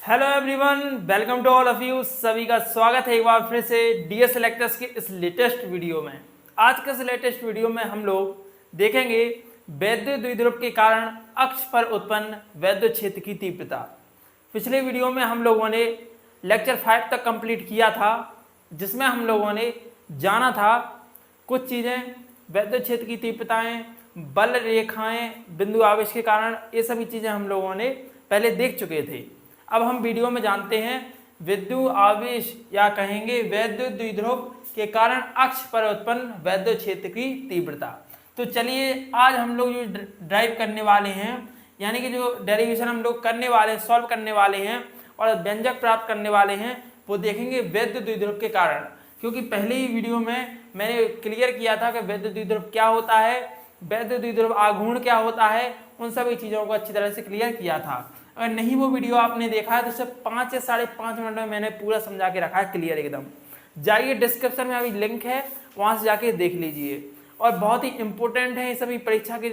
Hello everyone, welcome to all of you. सभी का स्वागत है एक बार फिर से डीएस सेलेक्टर्स के इस लेटेस्ट वीडियो में। आज के इस लेटेस्ट वीडियो में हम लोग देखेंगे वैद्युत द्विध्रुव के कारण अक्ष पर उत्पन्न वैद्युत क्षेत्र की तीव्रता। पिछले वीडियो में हम लोगों ने लेक्चर 5 तक कंप्लीट किया था, जिसमें हम लोगों ने जाना था कुछ चीज़ें, वैद्युत क्षेत्र की तीव्रताएं, बल रेखाएं, बिंदु आवेश के कारण, ये सभी चीज़ें हम लोगों ने पहले देख चुके थे। अब हम वीडियो में जानते हैं विद्युत आवेश या कहेंगे वैद्युत द्विध्रुव के कारण अक्ष पर उत्पन्न वैद्युत क्षेत्र की तीव्रता। तो चलिए आज हम लोग जो ड्राइव करने वाले हैं, यानी कि जो डेरिवेशन हम लोग करने वाले हैं, सॉल्व करने वाले हैं और व्यंजक प्राप्त करने वाले हैं, वो देखेंगे वैद्युत द्विध्रुव के कारण। क्योंकि पहले ही वीडियो में मैंने क्लियर किया था कि वैद्युत द्विध्रुव क्या होता है, वैद्युत द्विध्रुव आघूर्ण क्या होता है, उन सभी चीज़ों को अच्छी तरह से क्लियर किया था। अगर नहीं वो वीडियो आपने देखा है तो सिर्फ 5 या 5.5 मिनट में मैंने पूरा समझा के रखा है क्लियर एकदम। जाइए डिस्क्रिप्शन में अभी लिंक है, वहाँ से जाके देख लीजिए। और बहुत ही इंपॉर्टेंट है ये सभी परीक्षा के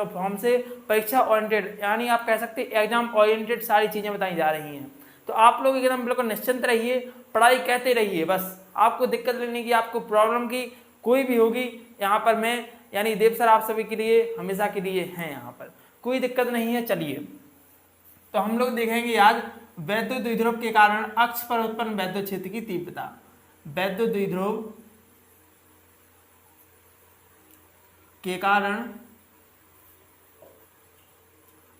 फॉर्म से, परीक्षा ओरिएंटेड, यानी आप कह सकते हैं एग्जाम ओरिएंटेड सारी चीज़ें बताई जा रही हैं। तो आप लोग एकदम बिल्कुल निश्चिंत रहिए, पढ़ाई कहते रहिए, बस आपको दिक्कत लेने की, आपको प्रॉब्लम की कोई भी होगी, यहाँ पर मैं यानी देव सर आप सभी के लिए हमेशा के लिए हैं, यहाँ पर कोई दिक्कत नहीं है। चलिए तो हम लोग देखेंगे आज वैद्युत द्विध्रुव के कारण अक्ष पर उत्पन्न वैद्युत क्षेत्र की तीव्रता। वैद्युत द्विध्रुव के कारण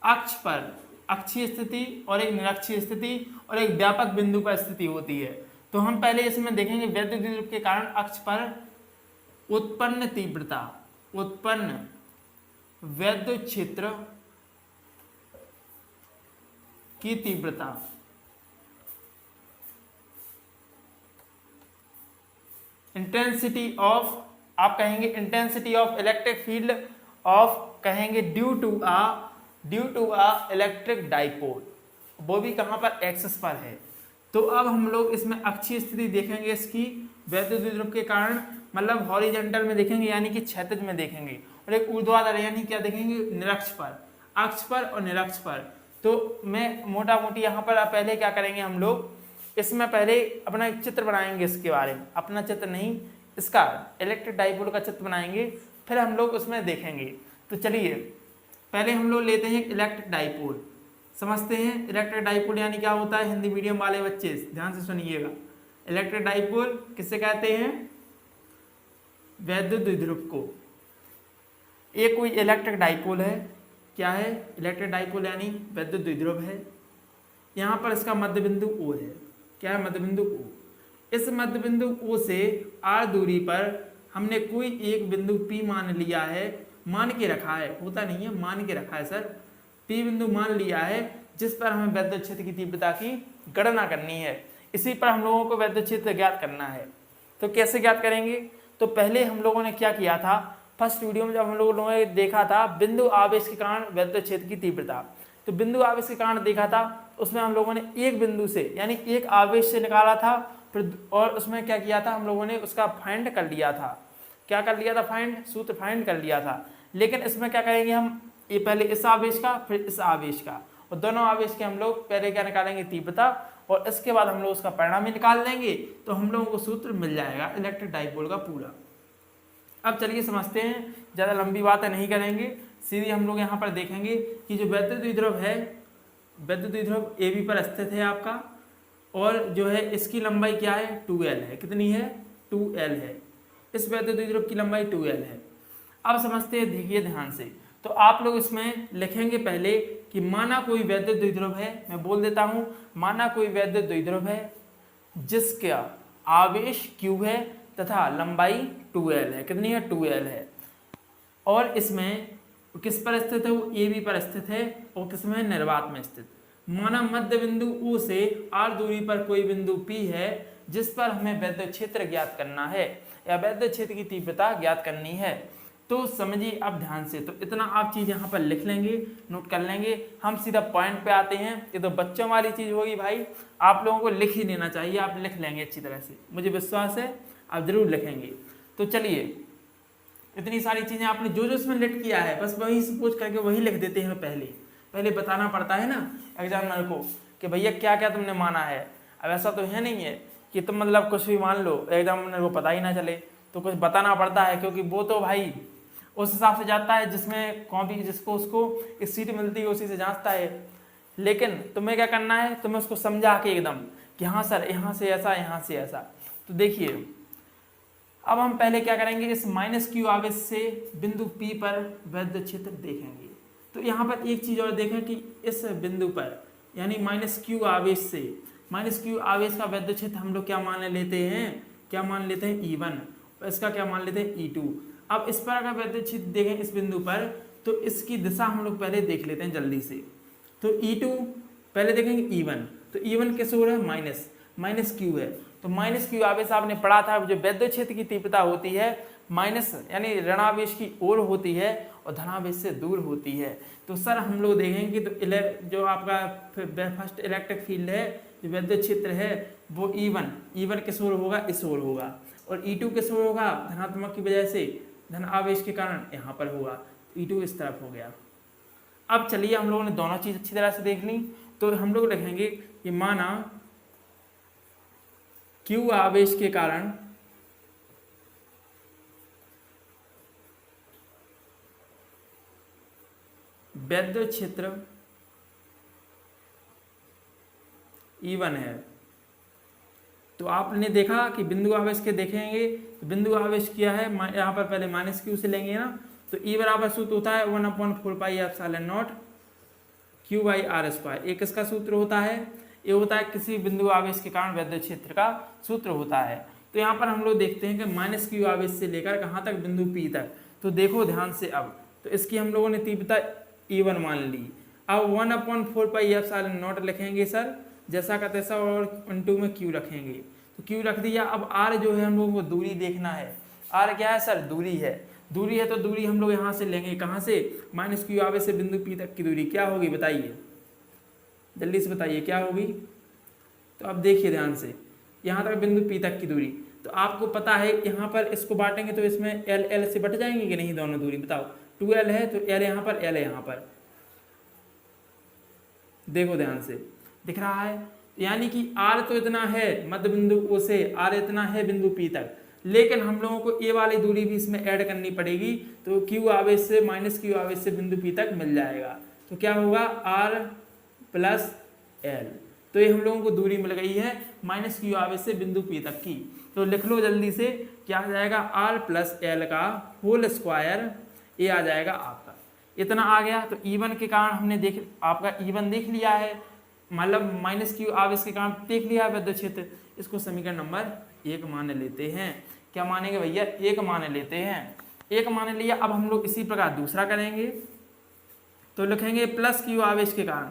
अक्ष पर अक्षीय स्थिति और एक निरक्षीय स्थिति और एक व्यापक बिंदु पर स्थिति होती है। तो हम पहले इसमें देखेंगे वैद्युत द्विध्रुव के कारण अक्ष पर उत्पन्न तीव्रता, उत्पन्न वैद्युत क्षेत्र की तीव्रता। इंटेंसिटी ऑफ, आप कहेंगे intensity of electric field of, कहेंगे due to a electric dipole, वो भी कहां पर, एक्सिस पर है। तो अब हम लोग इसमें अक्षीय स्थिति देखेंगे इसकी वैद्युत द्विध्रुव के कारण, मतलब हॉरिजॉन्टल में देखेंगे यानी कि क्षैतिज में देखेंगे, और एक ऊर्ध्वाधर यानी क्या देखेंगे, निरक्ष पर, अक्ष पर और निरक्ष पर। तो मैं मोटा मोटी यहाँ पर पहले क्या करेंगे, हम लोग इसमें पहले अपना एक चित्र बनाएंगे इसके बारे में, अपना चित्र नहीं, इसका इलेक्ट्रिक डाइपोल का चित्र बनाएंगे, फिर हम लोग उसमें देखेंगे। तो चलिए पहले हम लोग लेते हैं इलेक्ट्रिक डाइपोल, समझते हैं इलेक्ट्रिक डाइपोल यानी क्या होता है। हिंदी मीडियम वाले बच्चे ध्यान से सुनिएगा, इलेक्ट्रिक डाइपोल किससे कहते हैं, वैद्युत द्विध्रुव को। एक कोई इलेक्ट्रिक डाइपोल है, क्या है, इलेक्ट्रिक डाइपोल यानी वैद्युत द्विध्रुव है। यहाँ पर इसका मध्य बिंदु O है, क्या है, मध्य बिंदु O। इस मध्य बिंदु O से r दूरी पर हमने कोई एक बिंदु P मान लिया है, मान के रखा है, होता नहीं है, मान के रखा है सर, P बिंदु मान लिया है, जिस पर हमें वैद्युत क्षेत्र की तीव्रता की गणना करनी है। इसी पर हम लोगों को वैद्युत क्षेत्र ज्ञात करना है। तो कैसे ज्ञात करेंगे, तो पहले हम लोगों ने क्या किया था, फर्स्ट वीडियो में जब हम लोगों ने देखा था बिंदु आवेश के कारण वैद्युत क्षेत्र की तीव्रता, तो बिंदु आवेश के कारण देखा था, उसमें हम लोगों ने एक बिंदु से यानी एक आवेश से निकाला था, फिर और उसमें क्या किया था, हम लोगों ने उसका फाइंड कर लिया था। क्या कर लिया था, फाइंड, सूत्र फाइंड कर लिया था। लेकिन इसमें क्या करेंगे हम, ये पहले इस आवेश का फिर इस आवेश का, और दोनों आवेश के हम लोग पहले क्या निकालेंगे, तीव्रता, और इसके बाद हम लोग उसका परिणाम ही निकाल लेंगे, तो हम लोगों को सूत्र मिल जाएगा इलेक्ट्रिक डाइपोल का पूरा। अब चलिए समझते हैं, ज़्यादा लंबी बातें नहीं करेंगे, सीधी हम लोग यहाँ पर देखेंगे कि जो वैद्युत द्विध्रुव है, वैद्युत द्विध्रुव AB पर स्थित है आपका, और जो है इसकी लंबाई क्या है, 2L है। कितनी है, 2L है। इस वैद्युत द्विध्रुव की लंबाई 2L है। अब समझते हैं, देखिए ध्यान से। तो आप लोग इसमें लिखेंगे पहले कि माना कोई वैद्युत द्विध्रुव है, मैं बोल देता हूँ, माना कोई वैद्युत द्विध्रुव है जिसका आवेश Q है तथा लंबाई 2L है। कितनी है, 2L है। और इसमें किस पर स्थित है, वो AB पर स्थित है, और किसमें, निर्वात में स्थित। माना मध्य बिंदु O से r दूरी पर कोई बिंदु P है, जिस पर हमें वैद्युत क्षेत्र ज्ञात करना है या वैद्युत क्षेत्र की तीव्रता ज्ञात करनी है। तो समझिए अब ध्यान से, तो इतना आप चीज़ यहाँ पर लिख लेंगे, नोट कर लेंगे। हम सीधा पॉइंट पे आते हैं। ये तो बच्चों वाली चीज़ होगी भाई, आप लोगों को लिख ही लेना चाहिए, आप लिख लेंगे अच्छी तरह से, मुझे विश्वास है आप जरूर लिखेंगे। तो चलिए इतनी सारी चीज़ें आपने जो जो इसमें लिख किया है, बस वही सपोज करके वही लिख देते हैं। पहले बताना पड़ता है ना एग्जामिनर को कि भैया क्या क्या तुमने माना है। अब ऐसा तो है नहीं है कि तुम मतलब कुछ भी मान लो, एग्जामिनर को पता ही ना चले, तो कुछ बताना पड़ता है, क्योंकि वो तो भाई उस हिसाब से जाता है जिसमें कॉपी जिसको उसको इस सीट मिलती है उसी से जांचता है। लेकिन तुम्हें क्या करना है, तुम्हें उसको समझा के एकदम कि हाँ सर यहाँ से ऐसा यहाँ से ऐसा। तो देखिए अब हम पहले क्या करेंगे, इस माइनस क्यू आवेश से बिंदु P पर वैद्युत क्षेत्र देखेंगे। तो यहाँ पर एक चीज और देखें कि इस बिंदु पर यानी माइनस क्यू आवेश का वैद्युत क्षेत्र हम लोग क्या मान लेते हैं, E1, इसका क्या मान लेते हैं E2। अब इस पर अगर वैद्युत क्षेत्र देखें इस बिंदु पर, तो इसकी दिशा हम लोग पहले देख लेते हैं जल्दी से। तो E2 पहले देखेंगे E1, तो E1 किस ओर है, माइनस क्यू है। तो माइनस क्यू आवेश आपने पढ़ा था, जो वैद्युत क्षेत्र की तीव्रता होती है माइनस यानी ऋणावेश की ओर होती है और धनावेश से दूर होती है। तो सर हम लोग देखेंगे तो जो आपका फर्स्ट इलेक्ट्रिक फील्ड है, जो वैद्युत क्षेत्र है वो E1 किस ओर होगा, इस ओर होगा, और E2 किस ओर होगा, धनात्मक की वजह से धन आवेश के कारण यहाँ पर होगा। E2 इस तरफ हो गया। अब चलिए हम लोगों ने दोनों चीज अच्छी तरह से देख ली, तो हम लोग लिखेंगे कि माना Q आवेश के कारण वैद्युत क्षेत्र E1 है। तो आपने देखा कि बिंदु आवेश के देखेंगे, तो बिंदु आवेश क्या है, यहाँ पर पहले माइनस क्यू से लेंगे ना, तो E बराबर सूत्र होता है 1/4πε0 Q/r²। एक इसका सूत्र होता है, ये होता है किसी बिंदु आवेश के कारण वैद्युत क्षेत्र का सूत्र होता है। तो यहाँ पर हम लोग देखते हैं कि माइनस क्यू आवेश से लेकर कहाँ तक, बिंदु P तक। तो देखो ध्यान से, अब तो इसकी हम लोगों ने तीव्रता E1 मान ली। अब 1/4πε0 लिखेंगे सर जैसा का तैसा, और इनटू में Q रखेंगे, तो Q रख दिया। अब R जो है हम लोगों को दूरी देखना है। R क्या है सर, दूरी है। दूरी है तो दूरी हम लोग यहाँ से लेंगे, कहाँ से, माइनस क्यू आवेश से बिंदु P तक की दूरी क्या होगी बताइए, जल्दी से बताइए क्या होगी। तो अब देखिए ध्यान से, यहाँ तक बिंदु P तक की दूरी, तो आपको पता है यहाँ पर इसको बांटेंगे तो इसमें L से बट जाएंगे कि नहीं दोनों दूरी, बताओ 2L है तो L यहाँ पर, L है यहाँ पर, देखो ध्यान से दिख रहा है। यानी कि R तो इतना है मध्य बिंदु O से, R इतना है बिंदु P तक, लेकिन हम लोगों को A वाली दूरी भी इसमें ऐड करनी पड़ेगी। तो Q आवेश से माइनस Q आवेश से बिंदु P तक मिल जाएगा, तो क्या होगा R प्लस L। तो ये हम लोगों को दूरी मिल गई है माइनस Q आवेश से बिंदु P तक की। तो लिख लो जल्दी से, क्या आ जाएगा, R प्लस L का होल स्क्वायर, ये आ जाएगा आपका, इतना आ गया। तो E1 के कारण हमने आपका E1 देख लिया है, मतलब माइनस क्यू आवेश के कारण देख लिया है वैद्युत क्षेत्र। इसको समीकरण नंबर 1 मान लेते हैं। क्या मानेंगे भैया, 1 मान लेते हैं। 1 मान लिया। अब हम लोग इसी प्रकार दूसरा करेंगे, तो लिखेंगे प्लस क्यू आवेश के कारण,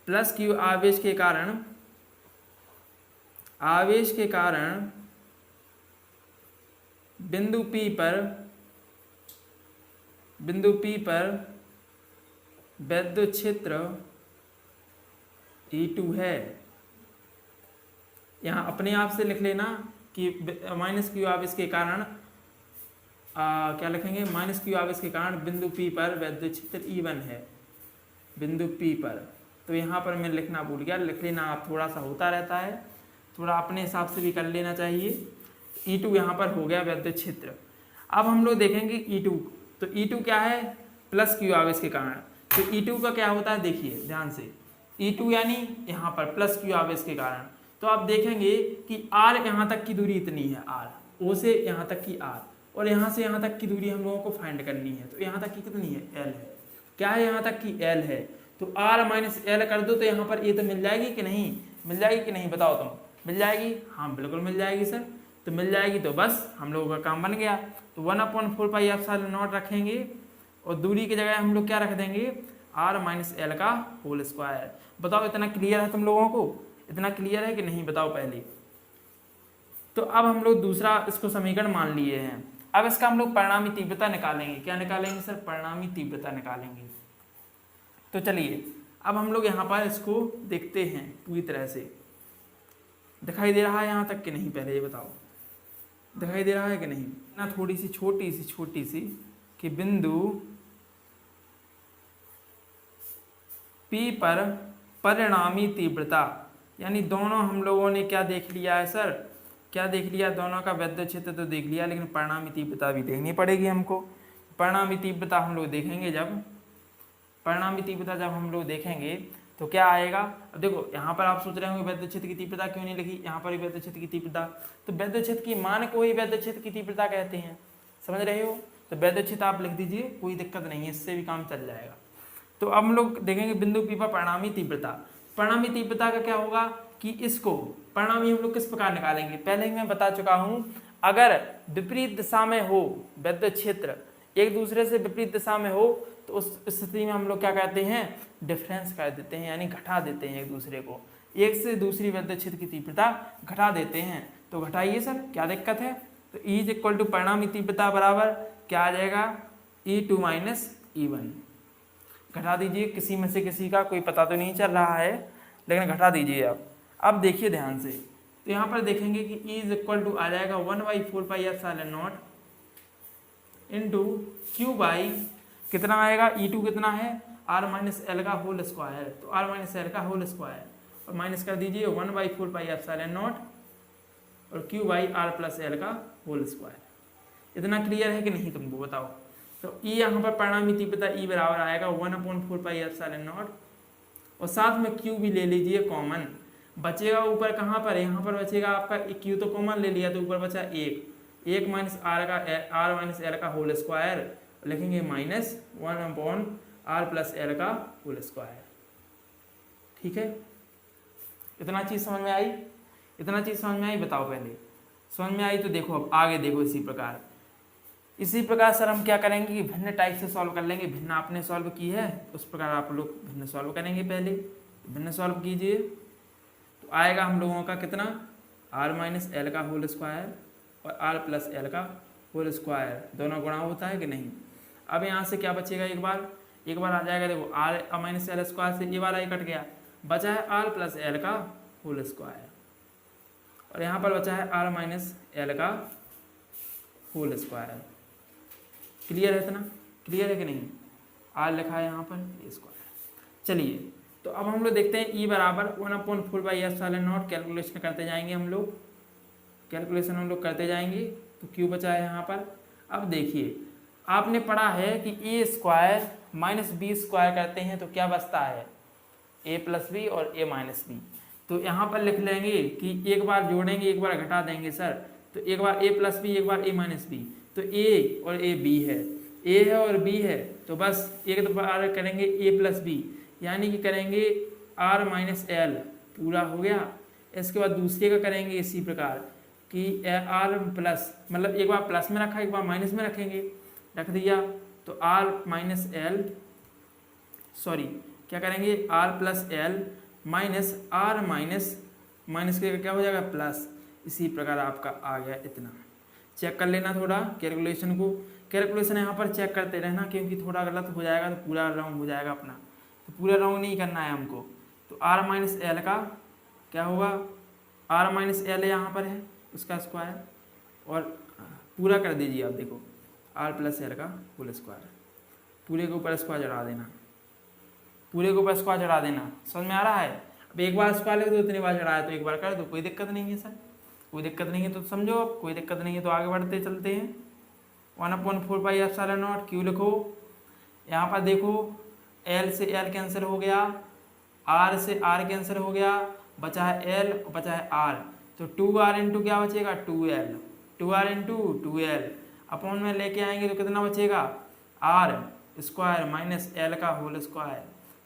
प्लस क्यू आवेश के कारण बिंदु P पर वैद्युत क्षेत्र E2 है। यहाँ अपने आप से लिख लेना कि माइनस क्यू आवेश के कारण क्या लिखेंगे, माइनस क्यू आवेश के कारण बिंदु P पर वैद्युत क्षेत्र E1 है, बिंदु P पर। तो यहाँ पर मैं लिखना भूल गया, लिख लेना आप, थोड़ा सा होता रहता है, थोड़ा अपने हिसाब से भी कर लेना चाहिए। E2 यहाँ पर हो गया वैद्युत क्षेत्र। अब हम लोग देखेंगे E2, तो E2 क्या है, प्लस क्यू आवेश के कारण। तो E2 का क्या होता है, देखिए ध्यान से, E2 यानी यहाँ पर प्लस क्यू आवेश के कारण। तो आप देखेंगे कि R यहाँ तक की दूरी इतनी है, R O से यहाँ तक की R, और यहाँ से यहाँ तक की दूरी हम लोगों को फाइंड करनी है। तो यहाँ तक की कितनी है, L है। क्या है, यहाँ तक की L है। तो R माइनस L कर दो, तो यहाँ पर A तो मिल जाएगी कि नहीं, मिल जाएगी कि नहीं, बताओ तुम, मिल जाएगी, हाँ बिल्कुल मिल जाएगी सर। तो मिल जाएगी तो बस हम लोगों का काम बन गया। तो 1/4πε0 रखेंगे, और दूरी की जगह हम लोग क्या रख देंगे, R माइनस L का होल स्क्वायर। बताओ इतना क्लियर है तुम लोगों को, इतना क्लियर है कि नहीं, बताओ पहले। तो अब हम लोग दूसरा इसको समीकरण मान लिए हैं। अब इसका हम लोग परिणामी तीव्रता निकालेंगे। क्या निकालेंगे सर, परिणामी तीव्रता निकालेंगे। तो चलिए अब हम लोग यहाँ पर इसको देखते हैं पूरी तरह से। दिखाई दे रहा है यहाँ तक कि नहीं, पहले ये बताओ, दिखाई दे रहा है कि नहीं ना, थोड़ी सी छोटी सी कि बिंदु P पर परिणामी तीव्रता, यानी दोनों हम लोगों ने क्या देख लिया है सर, क्या देख लिया, दोनों का वैद्युत क्षेत्र तो देख लिया, लेकिन परिणामी तीव्रता भी देखनी पड़ेगी हमको। परिणामी तीव्रता हम लोग देखेंगे जब, परिणामी तीव्रता जब हम लोग देखेंगे तो क्या आएगा। अब देखो यहाँ पर आप सोच रहे होंगे वैद्युत क्षेत्र की तीव्रता क्यों नहीं लिखी, यहाँ पर भी वैद्युत क्षेत्र की तीव्रता, तो वैद्युत क्षेत्र की मान को ही वैद्युत क्षेत्र की तीव्रता कहते हैं, समझ रहे हो। तो वैद्युत क्षेत्र आप लिख दीजिए, कोई दिक्कत नहीं है, इससे भी काम चल जाएगा। तो अब हम लोग देखेंगे बिंदु P पर परिणामी तीव्रता। परिणामी तीव्रता का क्या होगा कि इसको परिणामी हम लोग किस प्रकार निकालेंगे, पहले ही मैं बता चुका हूँ, अगर विपरीत दिशा में हो वैद्युत क्षेत्र, एक दूसरे से विपरीत दिशा में हो, तो उस स्थिति में हम लोग क्या कहते हैं, डिफरेंस कर देते हैं, यानी घटा देते हैं एक दूसरे को, एक से दूसरी वैद्युत क्षेत्र की तीव्रता घटा देते हैं। तो घटाइए सर, क्या दिक्कत है। तो E इज इक्वल टू परिणामी तीव्रता बराबर क्या आ जाएगा, E2 माइनस E1। घटा दीजिए, किसी में से किसी का कोई पता तो नहीं चल रहा है, लेकिन घटा दीजिए आप। अब देखिए ध्यान से, तो यहाँ पर देखेंगे कि E इज इक्वल टू आ जाएगा 1/4πε0 इंटू क्यू बाई कितना आएगा, E2 कितना है, R माइनस एल का होल स्क्वायर, तो R माइनस एल का होल स्क्वायर, और माइनस कर दीजिए 1/4πε0 और Q by R plus L का होल स्क्वायर। इतना क्लियर है कि नहीं तुमको बताओ। तो E यहाँ पर परिणामी तीव्रता E बराबर आएगा 1/4πε0, और साथ में Q भी ले लीजिए कॉमन, बचेगा ऊपर कहाँ पर, यहाँ पर बचेगा आपका Q, तो कॉमन ले लिया तो ऊपर बचा 1 माइनस R माइनस एल का होल स्क्वायर, लिखेंगे माइनस 1/R प्लस एल का होल स्क्वायर। ठीक है, इतना चीज़ समझ में आई, इतना चीज़ समझ में आई, बताओ पहले समझ में आई। तो देखो अब आगे देखो, इसी प्रकार सर हम क्या करेंगे कि भिन्न टाइप से सॉल्व कर लेंगे। भिन्न आपने सॉल्व की है, उस प्रकार आप लोग भिन्न सॉल्व करेंगे। पहले भिन्न सॉल्व कीजिए, तो आएगा हम लोगों का कितना, R माइनस एल का होल स्क्वायर और R प्लस एल का होल स्क्वायर, दोनों गुणा होता है कि नहीं। अब यहाँ से क्या बचेगा, एक बार आ जाएगा, देखो R माइनस एल स्क्वायर से ये वाला ही कट गया, बचा है R प्लस एल का होल स्क्वायर, और यहाँ पर बचा है R माइनस एल का होल स्क्वायर। क्लियर है, इतना क्लियर है कि नहीं, R लिखा है यहाँ पर स्क्वायर। चलिए, तो अब हम लोग देखते हैं E बराबर 1/4πε0, कैलकुलेशन करते जाएंगे हम लोग, कैलकुलेशन हम लोग करते जाएंगे। तो Q बचा है यहाँ पर। अब देखिए, आपने पढ़ा है कि A square minus B square करते हैं तो क्या बचता है, A प्लस बी और A माइनस बी। तो यहाँ पर लिख लेंगे कि एक बार जोड़ेंगे एक बार घटा देंगे सर, तो एक बार A प्लस बी एक बार A माइनस बी, तो A और A B है, A है और B है, तो बस एक बार करेंगे A प्लस बी, यानी कि करेंगे R माइनस एल, पूरा हो गया। इसके बाद दूसरे का करेंगे इसी प्रकार कि R प्लस, मतलब एक बार प्लस में रखा एक बार माइनस में रखेंगे, रख दिया, तो R माइनस एल, सॉरी क्या करेंगे, R plus L minus R minus के क्या हो जाएगा, प्लस। इसी प्रकार आपका आ गया इतना। चेक कर लेना थोड़ा कैलकुलेशन को, कैलकुलेशन यहाँ पर चेक करते रहना, क्योंकि थोड़ा गलत हो जाएगा तो पूरा राउंड हो जाएगा अपना, तो पूरा राउंड नहीं करना है हमको। तो R माइनस एल का क्या होगा, R माइनस एल यहाँ पर है उसका स्क्वायर, और पूरा कर दीजिए आप, देखो R प्लस एल का होल स्क्वायर, पूरे के ऊपर स्क्वायर चढ़ा देना, पूरे के ऊपर स्क्वायर चढ़ा देना। समझ में आ रहा है। अब एक बार स्क्वायर लिख दो, इतनी बार चढ़ाया तो एक बार कर दो, कोई दिक्कत नहीं है सर, कोई दिक्कत नहीं है। तो समझो, अब कोई दिक्कत नहीं है तो आगे बढ़ते चलते हैं। 1/4πε0 क्यू लिखो, यहाँ पर देखो एल से एल कैंसिल हो गया, आर से आर कैंसिल हो गया, बचा है एल और बचा है आर, तो 2r इंटू क्या बचेगा, 2l, 2r into 2l upon में लेके आएंगे तो कितना बचेगा, आर स्क्वायर माइनस एल का होल स्क्वायर,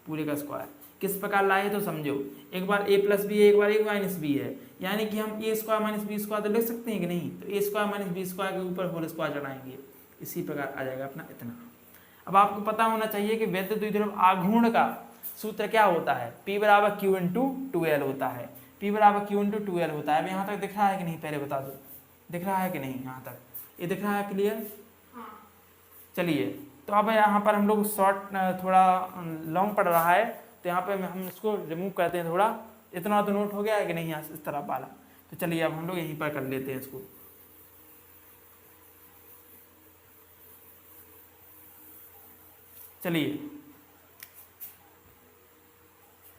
पूरे का स्क्वायर। किस प्रकार लाए तो समझो, एक बार a प्लस बी है एक बार a माइनस बी है, यानी कि हम a square minus b square तो लिख सकते हैं कि नहीं, तो a square minus b square के ऊपर होल स्क्वायर चढ़ाएंगे, इसी प्रकार आ जाएगा अपना इतना। अब आपको पता होना चाहिए कि वैद्युत द्विध्रुव आघूर्ण का सूत्र क्या होता है, P बराबर Q इंटू 2L होता है, P बराबर Q इंटू 2L होता है। अब यहाँ तक दिख रहा है कि नहीं, पहले बता दो, दिख रहा है कि नहीं, यहाँ तक ये दिख रहा है क्लियर। चलिए, तो अब यहाँ पर हम लोग शॉर्ट थोड़ा लॉन्ग पड़ रहा है, तो यहाँ पे हम इसको रिमूव करते हैं थोड़ा, इतना तो नोट हो गया है कि नहीं यहाँ इस तरह वाला। तो चलिए अब हम लोग यहीं पर कर लेते हैं इसको। चलिए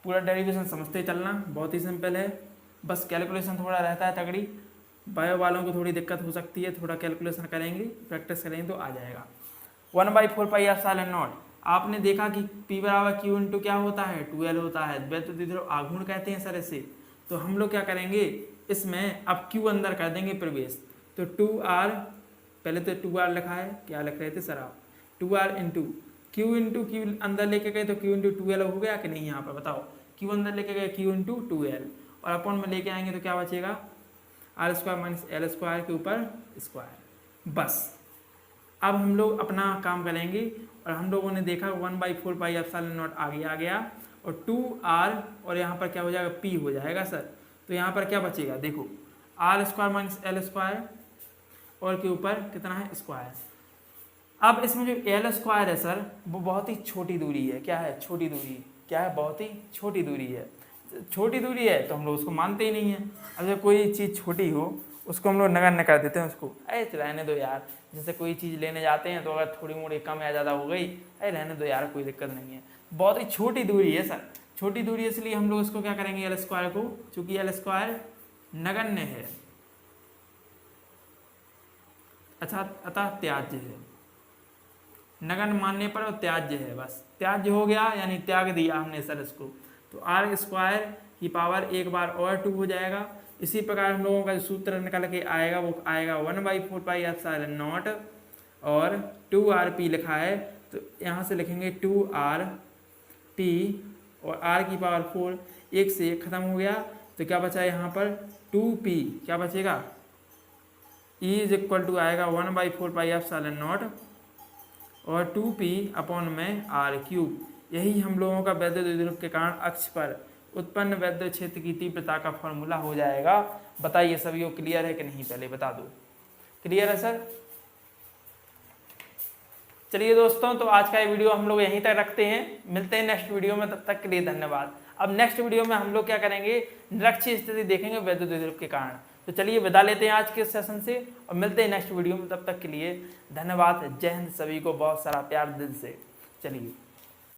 पूरा डेरिवेशन समझते चलना, बहुत ही सिंपल है, बस कैलकुलेशन थोड़ा रहता है तगड़ी। बायो वालों को थोड़ी दिक्कत हो सकती है, थोड़ा कैलकुलेशन करेंगे, प्रैक्टिस करेंगे तो आ जाएगा। 1/4πε0। आपने देखा कि P बराबर Q इंटू क्या होता है, 2L होता है, वैद्युत द्विध्रुव आघूर्ण कहते हैं सर इसे। तो हम लोग क्या करेंगे, इसमें अब Q अंदर कर देंगे प्रवेश, तो 2R, पहले तो 2R लिखा है, क्या लिख रहे थे सर आप, 2R इंटू Q अंदर लेके गए तो Q इंटू 2L हो गया कि नहीं, यहाँ पर बताओ, Q अंदर लेके गए Q इंटू 2L, और अपॉन में लेके आएंगे तो क्या बचेगा, R² माइनस L² के ऊपर स्क्वायर। बस अब हम लोग अपना काम करेंगे, और हम लोगों ने देखा 1/4πε0 आगे आ गया, और 2R और यहाँ पर क्या हो जाएगा, P हो जाएगा सर। तो यहाँ पर क्या बचेगा, देखो R² माइनस L² और के ऊपर कितना है, स्क्वायर। अब इसमें जो L² है सर, वो बहुत ही छोटी दूरी है, क्या है, छोटी दूरी, क्या है, बहुत ही छोटी दूरी है। छोटी दूरी है तो हम लोग उसको मानते ही नहीं है। अब जब कोई चीज़ छोटी हो उसको हम लोग नगण्य कर देते हैं, उसको तो रहने दो यार। जैसे कोई चीज़ लेने जाते हैं तो अगर थोड़ी मोड़ी कम या ज़्यादा हो गई, रहने दो यार, कोई दिक्कत नहीं है, बहुत ही छोटी दूरी है सर, छोटी दूरी, इसलिए हम लोग इसको क्या करेंगे, L² को, चूंकि L² नगण्य है, अतः त्याज्य है, नगण्य मानने पर वो त्याज्य है, बस त्याज्य हो गया, यानी त्याग दिया हमने सर इसको। तो R² की पावर एक बार और 2 हो जाएगा। इसी प्रकार हम लोगों का जो सूत्र निकल के आएगा वो आएगा 1/4πε0 और 2RP लिखा है, तो यहाँ से लिखेंगे 2RP और R की पावर 4, एक से एक खत्म हो गया, तो क्या बचा यहाँ पर 2P, क्या बचेगा, E इज इक्वल टू आएगा 1/4πε0 और 2P अपॉन में R³। यही हम लोगों का वैद्युत द्विध्रुव के कारण अक्ष पर उत्पन्न वैद्युत क्षेत्र की तीव्रता का फॉर्मूला हो जाएगा। बताइए सभी को क्लियर है कि नहीं, पहले बता दो, क्लियर है सर। चलिए दोस्तों, तो आज का ये वीडियो हम लोग यहीं तक रखते हैं, मिलते हैं नेक्स्ट वीडियो में, तब तक के लिए धन्यवाद। अब नेक्स्ट वीडियो में हम लोग क्या करेंगे, निरक्षीय स्थिति देखेंगे वैद्युत द्विध्रुव के कारण। तो चलिए विदा लेते हैं आज के सेशन से और मिलते हैं नेक्स्ट वीडियो में, तब तक के लिए धन्यवाद। जय हिंद, सभी को बहुत सारा प्यार दिल से। चलिए।